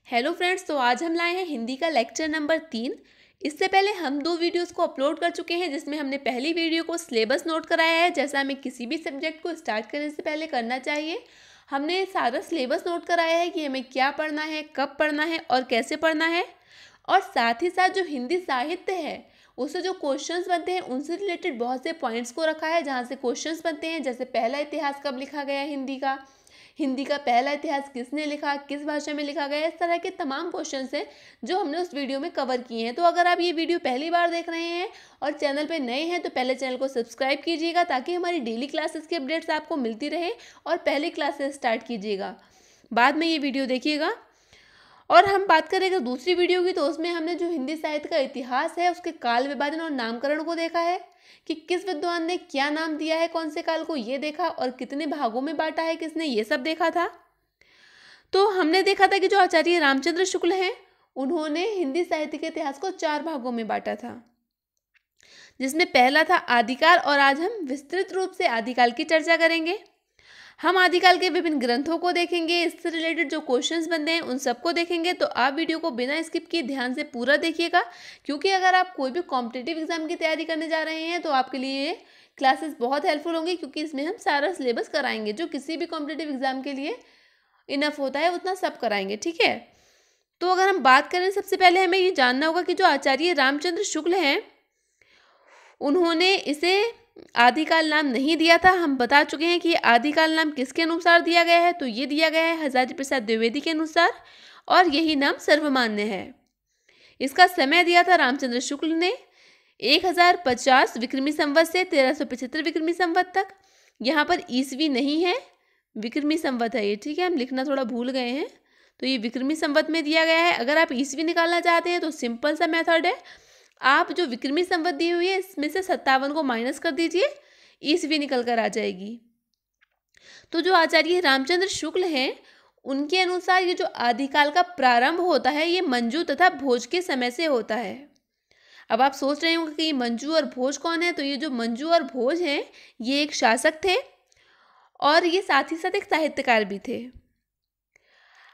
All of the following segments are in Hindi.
हेलो फ्रेंड्स, तो आज हम लाए हैं हिंदी का लेक्चर नंबर 3। इससे पहले हम 2 वीडियोस को अपलोड कर चुके हैं, जिसमें हमने पहली वीडियो को सिलेबस नोट कराया है, जैसा हमें किसी भी सब्जेक्ट को स्टार्ट करने से पहले करना चाहिए। हमने सारा सिलेबस नोट कराया है कि हमें क्या पढ़ना है, कब पढ़ना है और कैसे पढ़ना है। और साथ ही साथ जो हिंदी साहित्य है उससे जो क्वेश्चंस बनते हैं उनसे रिलेटेड बहुत से पॉइंट्स को रखा है, जहाँ से क्वेश्चंस बनते हैं, जैसे पहला इतिहास कब लिखा गया हिंदी का पहला इतिहास किसने लिखा, किस भाषा में लिखा गया। इस तरह के तमाम क्वेश्चंस हैं जो हमने उस वीडियो में कवर किए हैं। तो अगर आप ये वीडियो पहली बार देख रहे हैं और चैनल पे नए हैं तो पहले चैनल को सब्सक्राइब कीजिएगा, ताकि हमारी डेली क्लासेस की अपडेट्स आपको मिलती रहे और पहली क्लास से स्टार्ट कीजिएगा, बाद में ये वीडियो देखिएगा। और हम बात करेंगे दूसरी वीडियो की, तो उसमें हमने जो हिंदी साहित्य का इतिहास है उसके काल विभाजन और नामकरण को देखा है कि किस विद्वान ने क्या नाम दिया है कौन से काल को, ये देखा, और कितने भागों में बांटा है किसने, ये सब देखा था। तो हमने देखा था कि जो आचार्य रामचंद्र शुक्ल हैं उन्होंने हिंदी साहित्य के इतिहास को 4 भागों में बांटा था, जिसमें पहला था आदिकाल। और आज हम विस्तृत रूप से आदिकाल की चर्चा करेंगे। हम आदिकाल के विभिन्न ग्रंथों को देखेंगे, इससे रिलेटेड जो क्वेश्चंस बनते हैं उन सबको देखेंगे। तो आप वीडियो को बिना स्किप किए ध्यान से पूरा देखिएगा, क्योंकि अगर आप कोई भी कॉम्पिटिटिव एग्जाम की तैयारी करने जा रहे हैं तो आपके लिए ये क्लासेस बहुत हेल्पफुल होंगी, क्योंकि इसमें हम सारा सिलेबस कराएंगे जो किसी भी कॉम्पिटिटिव एग्जाम के लिए इनफ होता है, उतना सब कराएंगे, ठीक है। तो अगर हम बात करें, सबसे पहले हमें ये जानना होगा कि जो आचार्य रामचंद्र शुक्ल हैं उन्होंने इसे आदिकाल नाम नहीं दिया था। हम बता चुके हैं कि आदिकाल नाम किसके अनुसार दिया गया है, तो ये दिया गया है हजारी प्रसाद द्विवेदी के अनुसार, और यही नाम सर्वमान्य है। इसका समय दिया था रामचंद्र शुक्ल ने 1050 विक्रमी संवत से 1375 विक्रमी संवत तक। यहाँ पर ईसवी नहीं है, विक्रमी संवत है ये, ठीक है। हम लिखना थोड़ा भूल गए हैं, तो ये विक्रमी संवत में दिया गया है। अगर आप ईसवी निकालना चाहते हैं तो सिंपल सा मेथड है, आप जो विक्रमी संवत दी हुई है इसमें से 57 को माइनस कर दीजिए, ईसवी निकल कर आ जाएगी। तो जो आचार्य रामचंद्र शुक्ल हैं उनके अनुसार ये जो आदिकाल का प्रारंभ होता है ये मंजू तथा भोज के समय से होता है। अब आप सोच रहे होंगे कि ये मंजू और भोज कौन है, तो ये जो मंजू और भोज हैं ये एक शासक थे और ये साथ ही साथ एक साहित्यकार भी थे।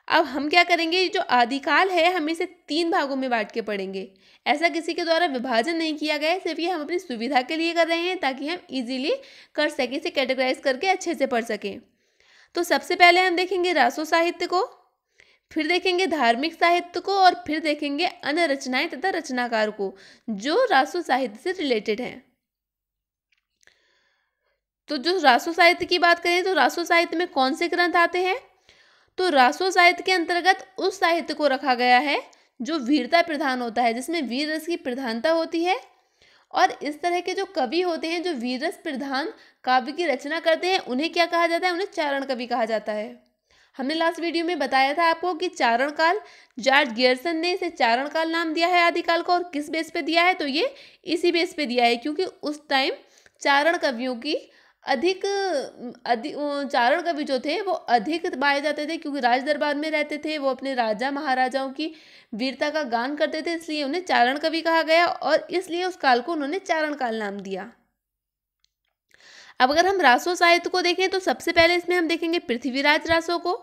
अब हम क्या करेंगे, ये जो आदिकाल है हम इसे 3 भागों में बांट के पढ़ेंगे। ऐसा किसी के द्वारा विभाजन नहीं किया गया है, सिर्फ ये हम अपनी सुविधा के लिए कर रहे हैं, ताकि हम इजीली कर सकें, इसे कैटेगराइज करके अच्छे से पढ़ सकें। तो सबसे पहले हम देखेंगे रासो साहित्य को, फिर देखेंगे धार्मिक साहित्य को, और फिर देखेंगे अन्य रचनाएं तथा रचनाकार को जो रासो साहित्य से रिलेटेड हैं। तो जो रासो साहित्य की बात करें तो रासो साहित्य में कौन से ग्रंथ आते हैं, तो रासो साहित्य के अंतर्गत उस साहित्य को रखा गया है जो वीरता प्रधान होता है, जिसमें वीर रस की प्रधानता होती है। और इस तरह के जो कवि होते हैं जो वीर रस प्रधान काव्य की रचना करते हैं उन्हें क्या कहा जाता है, उन्हें चारण कवि कहा जाता है। हमने लास्ट वीडियो में बताया था आपको कि चारण काल, जॉर्ज गियर्सन ने इसे चारण काल नाम दिया है आदिकाल को, और किस बेस पे दिया है, तो ये इसी बेस पे दिया है क्योंकि उस टाइम चारण कवियों की अधिक चारण कवि जो थे वो अधिक पाए जाते थे, क्योंकि राज दरबार में रहते थे, वो अपने राजा महाराजाओं की वीरता का गान करते थे, इसलिए उन्हें चारण कवि कहा गया और इसलिए उस काल को उन्होंने चारण काल नाम दिया। अब अगर हम रासो साहित्य को देखें तो सबसे पहले इसमें हम देखेंगे पृथ्वीराज रासो को।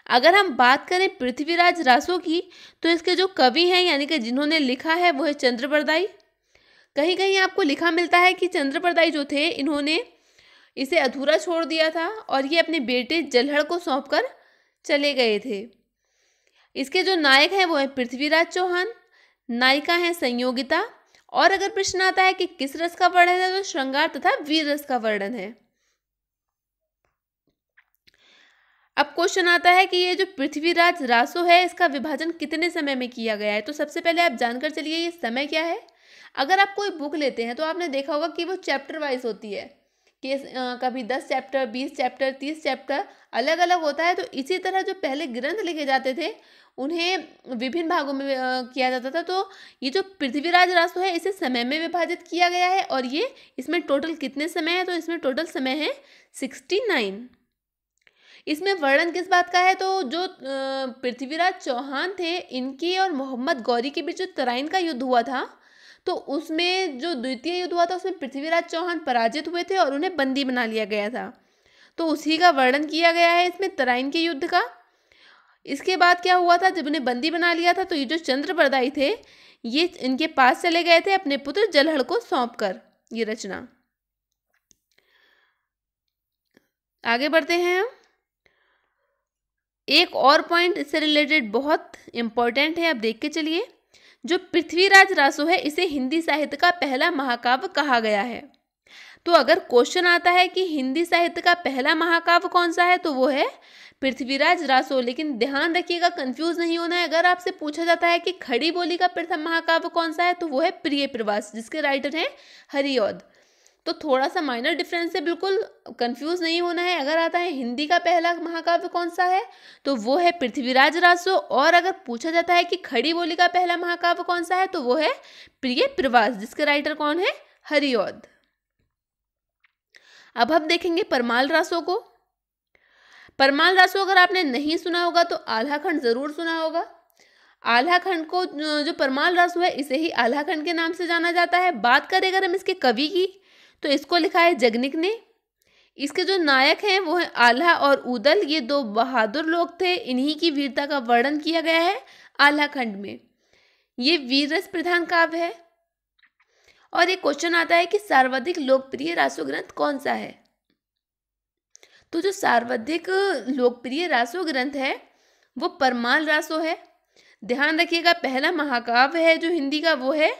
अगर हम बात करें पृथ्वीराज रासो की, तो इसके जो कवि हैं यानी कि जिन्होंने लिखा है वो है चंद्रबरदाई। कहीं कहीं आपको लिखा मिलता है कि चंद्रबरदाई जो थे इन्होंने इसे अधूरा छोड़ दिया था और ये अपने बेटे जलहड़ को सौंपकर चले गए थे। इसके जो नायक हैं वो है पृथ्वीराज चौहान, नायिका है संयोगिता, और अगर प्रश्न आता है कि किस रस का वर्णन है तो श्रृंगार तथा वीर रस का वर्णन है। अब क्वेश्चन आता है कि ये जो पृथ्वीराज रासो है इसका विभाजन कितने समय में किया गया है, तो सबसे पहले आप जानकर चलिए ये समय क्या है। अगर आप कोई बुक लेते हैं तो आपने देखा होगा कि वो चैप्टर वाइज होती है कि कभी 10 चैप्टर, 20 चैप्टर, 30 चैप्टर अलग अलग होता है। तो इसी तरह जो पहले ग्रंथ लिखे जाते थे उन्हें विभिन्न भागों में किया जाता था। तो ये जो पृथ्वीराज रासो है इसे समय में विभाजित किया गया है, और ये इसमें टोटल कितने समय है, तो इसमें टोटल समय है 69। इसमें वर्णन किस बात का है, तो जो पृथ्वीराज चौहान थे इनकी और मोहम्मद गौरी के बीच जो तराइन का युद्ध हुआ था, तो उसमें जो द्वितीय युद्ध हुआ था उसमें पृथ्वीराज चौहान पराजित हुए थे और उन्हें बंदी बना लिया गया था। तो उसी का वर्णन किया गया है इसमें तराइन के युद्ध का। इसके बाद क्या हुआ था, जब उन्हें बंदी बना लिया था तो ये जो चंद्रबरदाई थे ये इनके पास चले गए थे अपने पुत्र जलहड़ को सौंप कर। ये रचना, आगे बढ़ते हैं हम। एक और पॉइंट इससे रिलेटेड बहुत इंपॉर्टेंट है, अब देख के चलिए। जो पृथ्वीराज रासो है इसे हिंदी साहित्य का पहला महाकाव्य कहा गया है। तो अगर क्वेश्चन आता है कि हिंदी साहित्य का पहला महाकाव्य कौन सा है तो वो है पृथ्वीराज रासो। लेकिन ध्यान रखिएगा, कंफ्यूज नहीं होना है। अगर आपसे पूछा जाता है कि खड़ी बोली का प्रथम महाकाव्य कौन सा है तो वो है प्रिय प्रवास, जिसके राइटर हैं हरिऔध। तो थोड़ा सा माइनर डिफरेंस है, बिल्कुल कंफ्यूज नहीं होना है। अगर आता है हिंदी का पहला महाकाव्य कौन सा है तो वो है पृथ्वीराज रासो, और अगर पूछा जाता है कि खड़ी बोली का पहला महाकाव्य कौन सा है तो वो है प्रिय प्रवास, जिसके राइटर कौन है, हरिऔध। अब हम देखेंगे परमाल रासो को। परमाल रासो अगर आपने नहीं सुना होगा तो आल्हा खंड जरूर सुना होगा। आल्हा खंड को, जो परमाल रासो है इसे ही आल्हा खंड के नाम से जाना जाता है। बात करें अगर हम इसके कवि की तो इसको लिखा है जगनिक ने। इसके जो नायक हैं वो हैं आल्हा और उदल, ये दो बहादुर लोग थे। इन्हीं की वीरता का वर्णन किया गया है आल्हा खंड में। ये वीर रस प्रधान काव्य है। और एक क्वेश्चन आता है कि सर्वाधिक लोकप्रिय रासो ग्रंथ कौन सा है। तो जो सर्वाधिक लोकप्रिय रासो ग्रंथ है वो परमाल रासो है। ध्यान रखिएगा, पहला महाकाव्य है जो हिंदी का वो है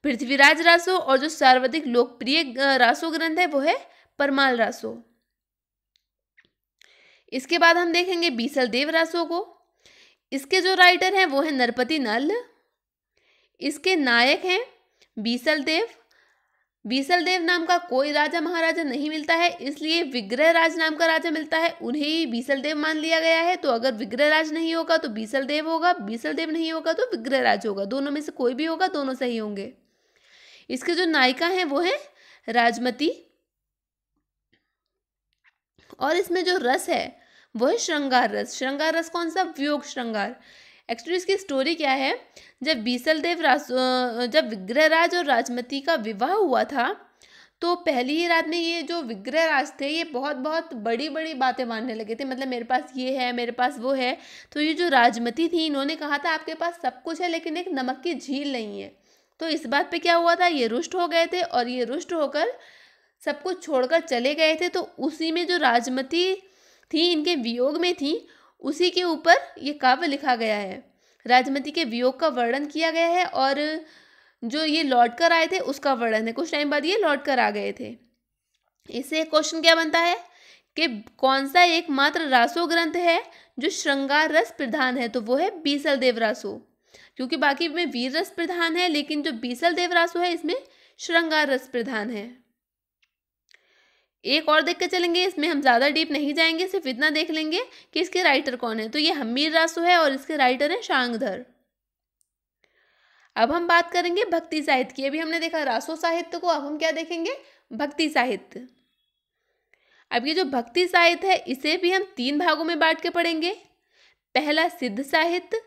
पृथ्वीराज रासो, और जो सर्वाधिक लोकप्रिय रासो ग्रंथ है वो है परमाल रासो। इसके बाद हम देखेंगे बीसल देव रासो को। इसके जो राइटर हैं वो है नरपति नल। इसके नायक हैं बीसल देव। बीसल देव नाम का कोई राजा महाराजा नहीं मिलता है, इसलिए विग्रहराज नाम का राजा मिलता है, उन्हें ही बीसल देव मान लिया गया है। तो अगर विग्रहराज नहीं होगा तो बीसल देव होगा, बीसल देव नहीं होगा तो विग्रहराज होगा, दोनों में से कोई भी होगा, दोनों सही होंगे। इसके जो नायिका हैं वो है राजमती, और इसमें जो रस है वो है श्रृंगार रस। श्रृंगार रस कौन सा, वियोग श्रृंगार। एक्चुअली इसकी स्टोरी क्या है, जब बीसल देव जब विग्रहराज और राजमती का विवाह हुआ था तो पहली ही रात में ये जो विग्रहराज थे ये बहुत बहुत बड़ी बड़ी बातें मानने लगे थे। मतलब मेरे पास ये है, मेरे पास वो है। तो ये जो राजमती थी इन्होंने कहा था आपके पास सब कुछ है लेकिन एक नमक की झील नहीं है। तो इस बात पे क्या हुआ था, ये रुष्ट हो गए थे और ये रुष्ट होकर सब कुछ छोड़कर चले गए थे। तो उसी में जो राजमती थी इनके वियोग में थी, उसी के ऊपर ये काव्य लिखा गया है। राजमती के वियोग का वर्णन किया गया है और जो ये लौट कर आए थे उसका वर्णन है। कुछ टाइम बाद ये लौट कर आ गए थे। इससे क्वेश्चन क्या बनता है कि कौन सा एकमात्र रासो ग्रंथ है जो श्रृंगार रस प्रधान है, तो वो है बीसल देव रासो। क्योंकि बाकी में वीर रस प्रधान है लेकिन जो बीसल देव रासो है इसमें श्रृंगार रस प्रधान है। एक और देख के चलेंगे, इसमें हम ज़्यादा डीप नहीं जाएंगे, सिर्फ इतना देख लेंगे कि इसके राइटर कौन है। तो ये हम्मीर रासो है और इसके राइटर हैं शांगधर। अब हम बात करेंगे भक्ति साहित्य की। अभी हमने देखा रासो साहित्य को, अब हम क्या देखेंगे, भक्ति साहित्य। अब ये जो भक्ति साहित्य है इसे भी हम 3 भागों में बांट के पढ़ेंगे। पहला सिद्ध साहित्य,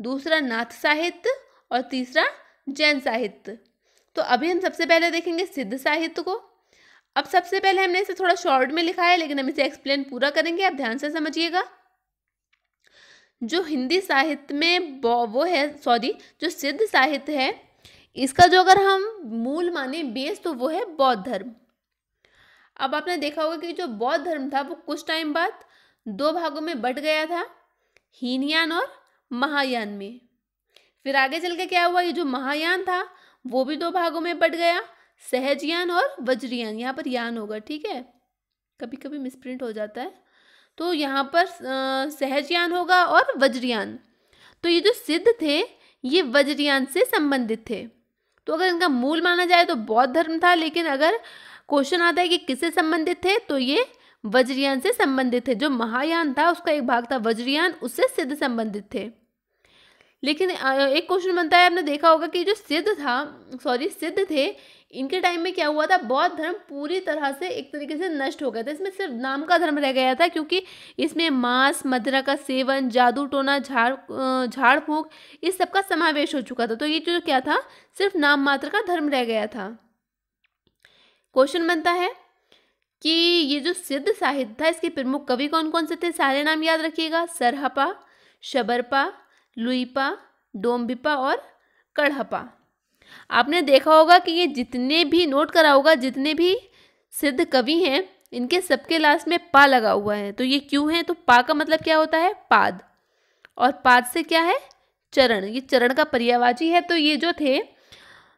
दूसरा नाथ साहित्य और तीसरा जैन साहित्य। तो अभी हम सबसे पहले देखेंगे सिद्ध साहित्य को। अब सबसे पहले हमने इसे थोड़ा शॉर्ट में लिखा है लेकिन हम इसे एक्सप्लेन पूरा करेंगे, आप ध्यान से समझिएगा। जो हिंदी साहित्य में वो है, जो सिद्ध साहित्य है इसका जो अगर हम मूल माने बेस तो वो है बौद्ध धर्म। अब आपने देखा होगा कि जो बौद्ध धर्म था वो कुछ टाइम बाद 2 भागों में बट गया था, हीनयान और महायान में। फिर आगे चल के क्या हुआ, ये जो महायान था वो भी 2 भागों में बट गया, सहजयान और वज्रयान। यहाँ पर यान होगा, ठीक है, कभी कभी मिसप्रिंट हो जाता है। तो यहाँ पर सहजयान होगा और वज्रयान। तो ये जो सिद्ध थे ये वज्रयान से संबंधित थे। तो अगर इनका मूल माना जाए तो बौद्ध धर्म था, लेकिन अगर क्वेश्चन आता है कि किससे संबंधित थे तो ये वज्रयान से संबंधित थे। जो महायान था उसका एक भाग था वज्रयान, उससे सिद्ध संबंधित थे। लेकिन एक क्वेश्चन बनता है, आपने देखा होगा कि जो सिद्ध थे इनके टाइम में क्या हुआ था, बौद्ध धर्म पूरी तरह से एक तरीके से नष्ट हो गया था। इसमें सिर्फ नाम का धर्म रह गया था, क्योंकि इसमें मांस, मदिरा का सेवन, जादू टोना, झाड़ फूंक इस सब का समावेश हो चुका था। तो ये जो क्या था, सिर्फ नाम मात्र का धर्म रह गया था। क्वेश्चन बनता है कि ये जो सिद्ध साहित्य था इसके प्रमुख कवि कौन कौन से थे, सारे नाम याद रखिएगा। सरहपा, शबरपा, लुईपा, डोम्बिपा और कड़हपा। आपने देखा होगा कि ये जितने भी नोट करा होगा, जितने भी सिद्ध कवि हैं, इनके सबके लास्ट में पा लगा हुआ है। तो ये क्यों है? तो पा का मतलब क्या होता है? पाद, और पाद से क्या है? चरण। ये चरण का पर्यायवाची है। तो ये जो थे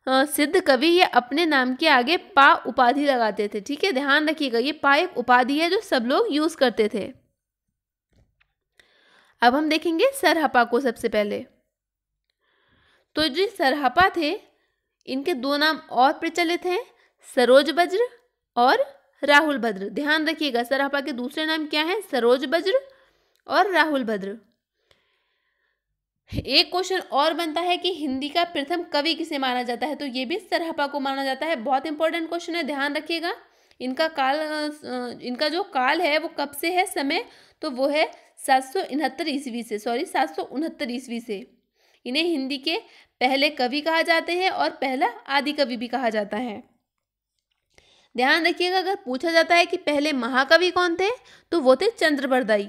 सिद्ध कवि, ये अपने नाम के आगे पा उपाधि लगाते थे। ठीक है, ध्यान रखिएगा, ये पा एक उपाधि है जो सब लोग यूज करते थे। अब हम देखेंगे सरहपा को सबसे पहले। तो जो सरहपा थे, इनके दो नाम और प्रचलित हैं, सरोज वज्र और राहुल भद्र। ध्यान रखिएगा, सरहपा के दूसरे नाम क्या हैं? सरोज वज्र और राहुल भद्र। एक क्वेश्चन और बनता है कि हिंदी का प्रथम कवि किसे माना जाता है? तो ये भी सरहपा को माना जाता है। बहुत इंपॉर्टेंट क्वेश्चन है, ध्यान रखिएगा। इनका जो काल है वो कब से है समय? तो वो है 769 ईस्वी से, 769 ईस्वी से। इन्हें हिंदी के पहले कवि कहा जाते हैं और पहला आदि कवि भी कहा जाता है। ध्यान रखिएगा, अगर पूछा जाता है कि पहले महाकवि कौन थे, तो वो थे चंद्रबरदाई।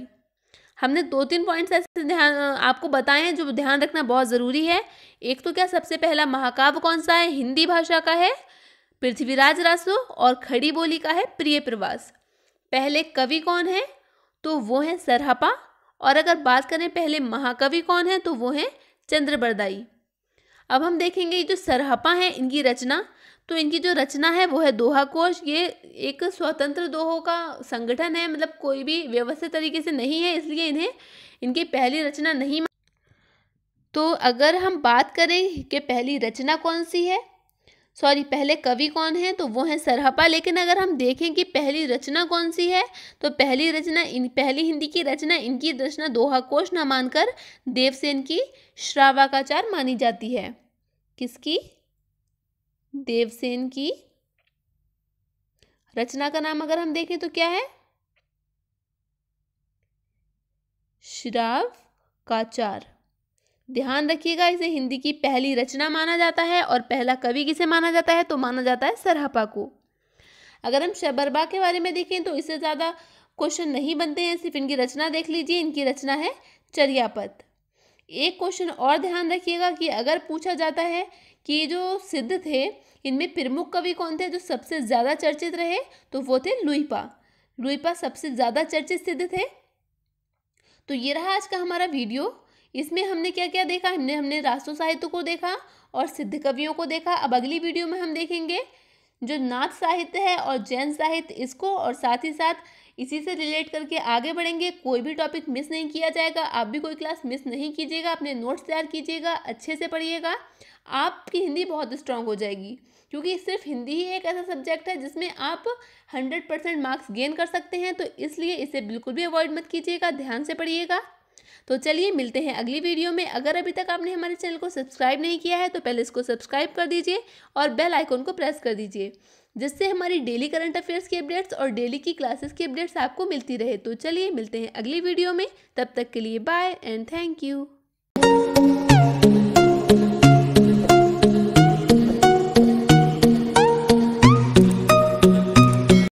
हमने 2-3 पॉइंट्स ऐसे ध्यान आपको बताए हैं जो ध्यान रखना बहुत ज़रूरी है। एक तो क्या, सबसे पहला महाकाव्य कौन सा है? हिंदी भाषा का है पृथ्वीराज रासो, और खड़ी बोली का है प्रिय प्रवास। पहले कवि कौन है? तो वो है सरहपा। और अगर बात करें पहले महाकवि कौन है, तो वो है चंद्रबरदाई। अब हम देखेंगे ये जो सरहपा है, इनकी रचना। तो इनकी जो रचना है वो है दोहा कोश। ये एक स्वतंत्र दोहों का संगठन है, मतलब कोई भी व्यवस्थित तरीके से नहीं है, इसलिए इन्हें इनकी पहली रचना नहीं। तो अगर हम बात करें कि पहली रचना कौन सी है, पहले कवि कौन है, तो वो है सरहपा। लेकिन अगर हम देखें कि पहली रचना कौन सी है, तो पहली हिंदी की रचना, इनकी रचना दोहा कोश न मानकर देवसेन की श्रावकाचार मानी जाती है। किसकी? देवसेन की रचना का नाम अगर हम देखें तो क्या है? श्रावकाचार। ध्यान रखिएगा, इसे हिंदी की पहली रचना माना जाता है। और पहला कवि किसे माना जाता है? तो माना जाता है सरहपा को। अगर हम शबरबा के बारे में देखें तो इससे ज़्यादा क्वेश्चन नहीं बनते हैं, सिर्फ इनकी रचना देख लीजिए। इनकी रचना है चर्यापद। एक क्वेश्चन और ध्यान रखिएगा कि अगर पूछा जाता है कि ये जो सिद्ध थे, इनमें प्रमुख कवि कौन थे जो सबसे ज़्यादा चर्चित रहे, तो वो थे लुईपा। लुईपा सबसे ज़्यादा चर्चित सिद्ध थे। तो ये रहा आज का हमारा वीडियो। इसमें हमने क्या क्या देखा? हमने राष्ट्र साहित्य को देखा और सिद्ध कवियों को देखा। अब अगली वीडियो में हम देखेंगे जो नाथ साहित्य है और जैन साहित्य, इसको, और साथ ही साथ इसी से रिलेट करके आगे बढ़ेंगे। कोई भी टॉपिक मिस नहीं किया जाएगा। आप भी कोई क्लास मिस नहीं कीजिएगा, अपने नोट्स तैयार कीजिएगा, अच्छे से पढ़िएगा। आपकी हिंदी बहुत स्ट्रांग हो जाएगी, क्योंकि सिर्फ हिंदी ही एक ऐसा सब्जेक्ट है जिसमें आप 100% मार्क्स गेन कर सकते हैं। तो इसलिए इसे बिल्कुल भी अवॉइड मत कीजिएगा, ध्यान से पढ़िएगा। तो चलिए मिलते हैं अगली वीडियो में। अगर अभी तक आपने हमारे चैनल को सब्सक्राइब नहीं किया है तो पहले इसको सब्सक्राइब कर दीजिए और बेल आइकन को प्रेस कर दीजिए, जिससे हमारी डेली करंट अफेयर्स की अपडेट्स और डेली की क्लासेस की अपडेट्स आपको मिलती रहे। तो चलिए मिलते हैं अगली वीडियो में, तब तक के लिए बाय एंड थैंक यू।